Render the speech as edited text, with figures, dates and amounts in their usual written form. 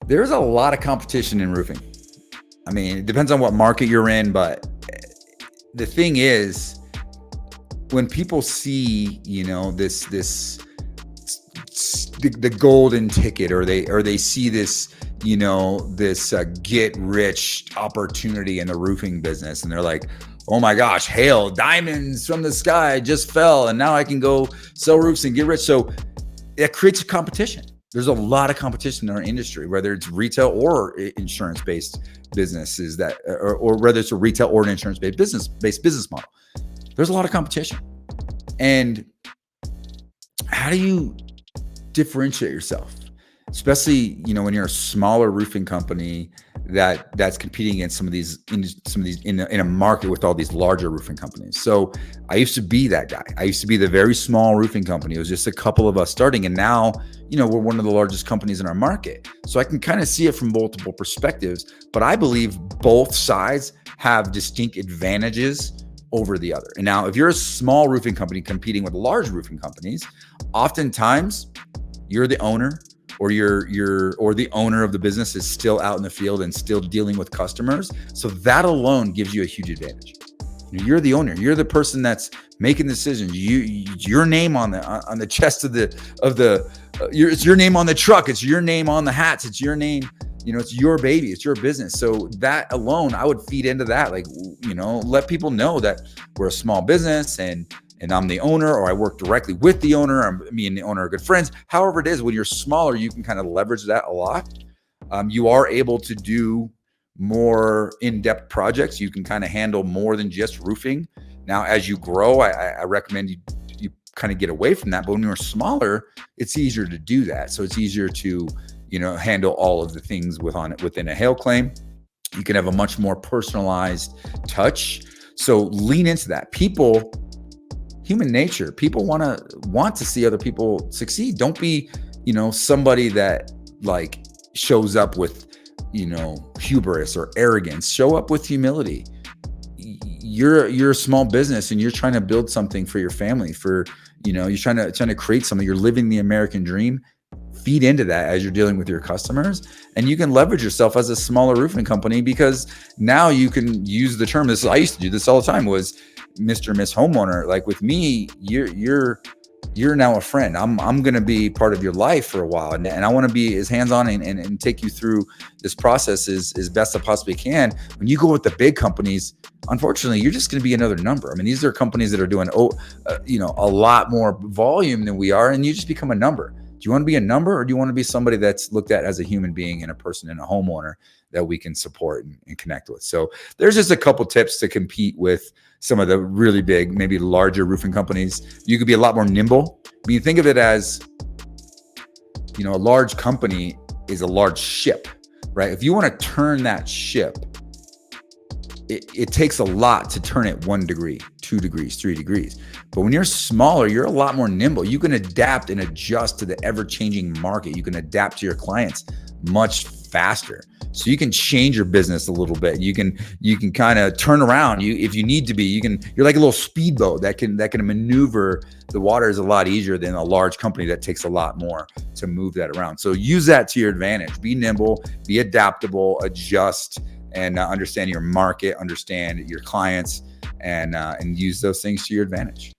There's a lot of competition in roofing. I mean, it depends on what market you're in, but the thing is, when people see, the golden ticket, or they see this, this get rich opportunity in the roofing business, and they're like, oh my gosh, hail, diamonds from the sky just fell, and now I can go sell roofs and get rich. So it creates a competition. There's a lot of competition in our industry, whether it's retail or insurance-based businesses or whether it's a retail or an insurance-based business model. There's a lot of competition. And how do you differentiate yourself? Especially, when you're a smaller roofing company that's competing against some of these in a market with all these larger roofing companies. So I used to be that guy. I used to be the very small roofing company. It was just a couple of us starting, and now, we're one of the largest companies in our market. So I can kind of see it from multiple perspectives, but I believe both sides have distinct advantages over the other. And now, if you're a small roofing company competing with large roofing companies, oftentimes you're the owner, or the owner of the business is still out in the field and still dealing with customers. So that alone gives you a huge advantage. You're the owner. You're the person that's making decisions. Your name on the chest it's your name on the truck. It's your name on the hats. It's your name. It's your baby. It's your business. So that alone, I would feed into that. Like, let people know that we're a small business, and I'm the owner, or I work directly with the owner, or me and the owner are good friends. However it is, when you're smaller, you can kind of leverage that a lot. You are able to do more in-depth projects. You can kind of handle more than just roofing. Now, as you grow, I recommend you kind of get away from that. But when you're smaller, it's easier to do that. So it's easier to, handle all of the things within a hail claim. You can have a much more personalized touch. So lean into that. Human nature, people want to see other people succeed. Don't be, somebody that like shows up with, hubris or arrogance. Show up with humility. You're a small business, and you're trying to build something for your family, you're trying to create something. You're living the American dream. Feed into that as you're dealing with your customers, and you can leverage yourself as a smaller roofing company, because now you can use the term. I used to do this all the time, was Mr. and Miss Homeowner. Like with me, you're now a friend. I'm going to be part of your life for a while, and I want to be as hands-on and take you through this process as best I possibly can. When you go with the big companies, unfortunately, you're just going to be another number. I mean, these are companies that are doing a lot more volume than we are, and you just become a number. Do you want to be a number, or do you want to be somebody that's looked at as a human being and a person and a homeowner that we can support and connect with? So there's just a couple tips to compete with some of the really big, maybe larger roofing companies. You could be a lot more nimble. I mean, think of it as, a large company is a large ship, right? If you want to turn that ship, it takes a lot to turn it 1 degree, 2 degrees, 3 degrees. But when you're smaller, you're a lot more nimble. You can adapt and adjust to the ever-changing market. You can adapt to your clients much faster. So you can change your business a little bit. You can kind of turn around. If you need to be, you're like a little speedboat that can maneuver the waters a lot easier than a large company that takes a lot more to move that around. So use that to your advantage. Be nimble, be adaptable, adjust, and understand your market, understand your clients, and use those things to your advantage.